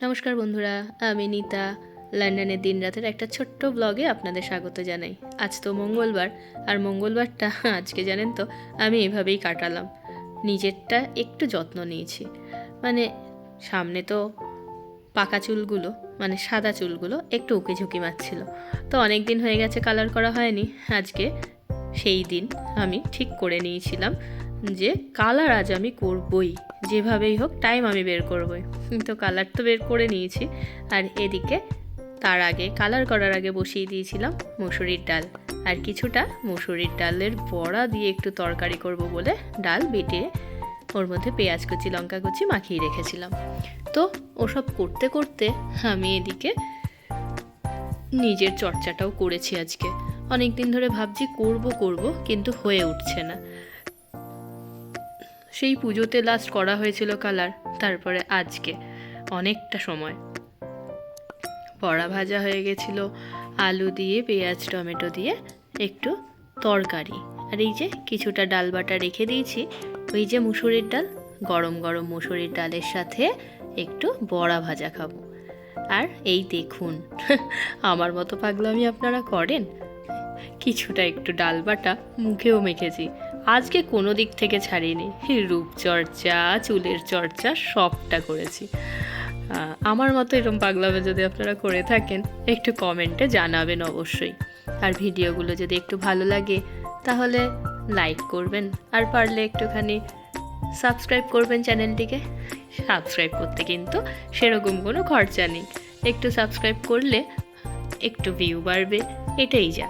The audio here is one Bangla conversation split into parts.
নমস্কার বন্ধুরা, আমি নিতা। লন্ডনের দিন রাতের একটা ছোট্ট ব্লগে আপনাদের স্বাগত জানাই। আজ তো মঙ্গলবার, আর মঙ্গলবারটা আজকে জানেন তো আমি এভাবেই কাটালাম। নিজেরটা একটু যত্ন নিয়েছি, মানে সামনে তো পাকা চুলগুলো, মানে সাদা চুলগুলো একটু উঁকি ঝুঁকি মারছিল, তো অনেক দিন হয়ে গেছে কালার করা হয়নি। আজকে সেই দিন আমি ঠিক করে নিয়েছিলাম যে কালার আজ আমি করবই, যেভাবেই হোক টাইম আমি বের করবই। তো কালার তো বের করে নিয়েছি, আর এদিকে তার আগে কালার করার আগে বসিয়ে দিয়েছিলাম মুসুরির ডাল, আর কিছুটা মুসুরির ডালের বড়া দিয়ে একটু তরকারি করব বলে ডাল বেটে ওর মধ্যে পেঁয়াজ কুচি লঙ্কা কুচি মাখিয়ে রেখেছিলাম। তো ওসব করতে করতে আমি এদিকে নিজের চর্চাটাও করেছি। আজকে অনেক দিন ধরে ভাবছি করব কিন্তু হয়ে উঠছে না। সেই পুজোতে লাস্ট করা হয়েছিল কালার, তারপরে আজকে অনেকটা সময় বড়া ভাজা হয়ে গেছিল, আলু দিয়ে পেঁয়াজ টমেটো দিয়ে একটু তরকারি, আর এই যে কিছুটা ডাল বাটা রেখে দিয়েছি। ওই যে মুসুরির ডাল, গরম গরম মুসুরির ডালের সাথে একটু বড়া ভাজা খাবো। আর এই দেখুন আমার মতো পাগলামি আপনারা করেন? কিছুটা একটু ডাল বাটা মুখেও মেখেছি। আজকে কোনো দিক থেকে ছাড়িনি, রূপচর্চা চুলের চর্চা সবটা করেছি। আমার মতো এরকম পাগলামে যদি আপনারা করে থাকেন একটু কমেন্টে জানাবেন অবশ্যই। আর ভিডিওগুলো যদি একটু ভালো লাগে তাহলে লাইক করবেন, আর পারলে একটুখানি সাবস্ক্রাইব করবেন চ্যানেলটিকে। সাবস্ক্রাইব করতে কিন্তু সেরকম কোনো খরচা নেই, একটু সাবস্ক্রাইব করলে একটু ভিউ বাড়বে, এটাই যা।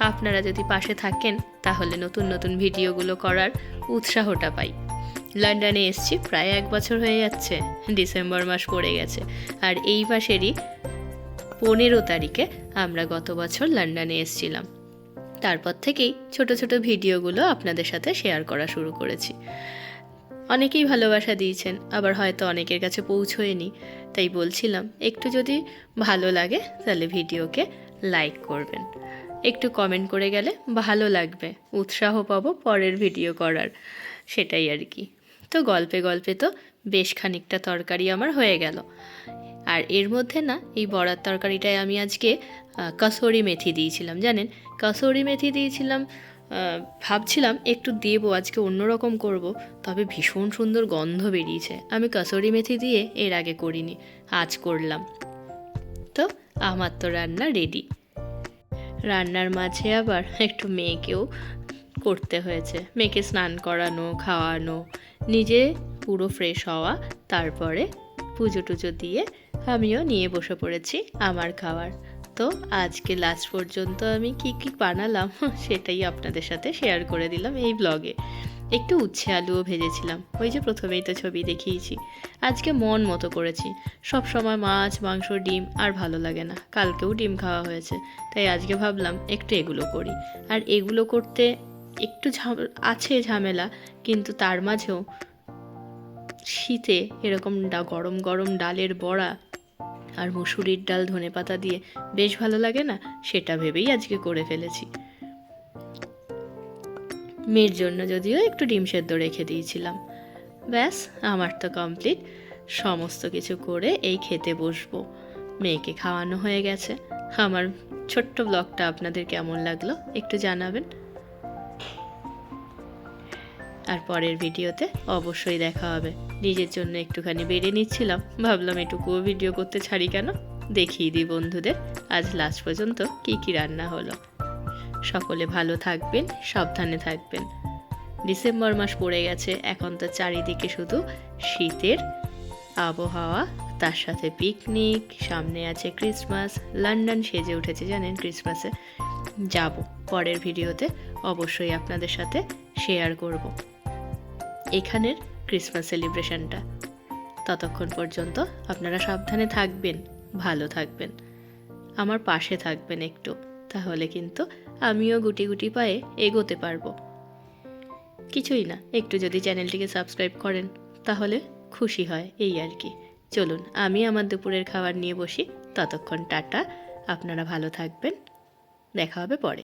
আপনারা যদি পাশে থাকেন তাহলে নতুন নতুন ভিডিওগুলো করার উৎসাহটা পাই। লন্ডনে এসছি প্রায় 1 বছর হয়ে যাচ্ছে, ডিসেম্বর মাস পড়ে গেছে, আর এই মাসেরই 15 তারিখে আমরা গত বছর লন্ডনে এসছিলাম। তারপর থেকেই ছোট ছোট ভিডিওগুলো আপনাদের সাথে শেয়ার করা শুরু করেছি। অনেকেই ভালোবাসা দিয়েছেন, আবার হয়তো অনেকের কাছে পৌঁছয়নি, তাই বলছিলাম একটু যদি ভালো লাগে তাহলে ভিডিওকে লাইক করবেন, একটু কমেন্ট করে গেলে ভালো লাগবে, উৎসাহ পাবো পরের ভিডিও করার, সেটাই আর কি। তো গল্পে গল্পে তো বেশ খানিকটা তরকারি আমার হয়ে গেল। আর এর মধ্যে না এই বড়ার তরকারিটায় আমি আজকে কসুরি মেথি দিয়েছিলাম। জানেন, কসুরি মেথি দিয়েছিলাম, ভাবছিলাম একটু দেবো, আজকে অন্যরকম করব, তবে ভীষণ সুন্দর গন্ধ বেরিয়েছে। আমি কসুরি মেথি দিয়ে এর আগে করিনি, আজ করলাম। তো আমার তো রান্না রেডি। রান্নার মাঝে আবার একটু মেয়েকেও করতে হয়েছে, মেয়েকে স্নান করানো, খাওয়ানো, নিজে পুরো ফ্রেশ হওয়া, তারপরে পুজো টুজো দিয়ে আমিও নিয়ে বসে পড়েছি আমার খাবার। তো আজকে লাস্ট পর্যন্ত আমি কি কি বানালাম সেটাই আপনাদের সাথে শেয়ার করে দিলাম এই ব্লগে। একটু উচ্ছে আলুও ভেজেছিলাম, ওই যে প্রথমেই তো ছবি দেখিয়েছি। আজকে মন মতো করেছি, সব সময় মাছ মাংস ডিম আর ভালো লাগে না, কালকেও ডিম খাওয়া হয়েছে, তাই আজকে ভাবলাম একটু এগুলো করি। আর এগুলো করতে একটু আছে ঝামেলা, কিন্তু তার মাঝেও শীতে এরকম গরম গরম ডালের বড়া আর মুসুরির ডাল ধনেপাতা দিয়ে বেশ ভালো লাগে না, সেটা ভেবেই আজকে করে ফেলেছি। মেয়ের জন্য যদিও একটু ডিম সেদ্ধ রেখে দিয়েছিলাম। ব্যাস, আমার তো কমপ্লিট। সমস্ত কিছু করে এই খেতে বসবো, মেয়েকে খাওয়ানো হয়ে গেছে। আমার ছোট্ট ব্লগটা আপনাদের কেমন লাগলো একটু জানাবেন, আর পরের ভিডিওতে অবশ্যই দেখা হবে। নিজের জন্য একটুখানি বেড়ে নিচ্ছিলাম, ভাবলাম এটুকুও ভিডিও করতে ছাড়ি কেন, দেখিয়ে দিই বন্ধুদের আজ লাস্ট পর্যন্ত কি কি রান্না হলো। সকলে ভালো থাকবেন, সাবধানে থাকবেন। ডিসেম্বর মাস পড়ে গেছে, এখন তো চারিদিকে শুধু শীতের আবহাওয়া, তার সাথে পিকনিক, সামনে আছে ক্রিসমাস। লন্ডন সেজে উঠেছে জানেন ক্রিসমাসে। যাব পরের ভিডিওতে অবশ্যই আপনাদের সাথে শেয়ার করব এখানের ক্রিসমাস সেলিব্রেশনটা। ততক্ষণ পর্যন্ত আপনারা সাবধানে থাকবেন, ভালো থাকবেন, আমার পাশে থাকবেন একটু, তাহলে কিন্তু আমিও গুটি গুটি পায়ে এগোতে পারবো। কিছুই না, একটু যদি চ্যানেলটিকে সাবস্ক্রাইব করেন তাহলে খুশি হয়, এই আর কি। চলুন আমি আমার দুপুরের খাবার নিয়ে বসি, ততক্ষণ টাটা, আপনারা ভালো থাকবেন, দেখা হবে পরে।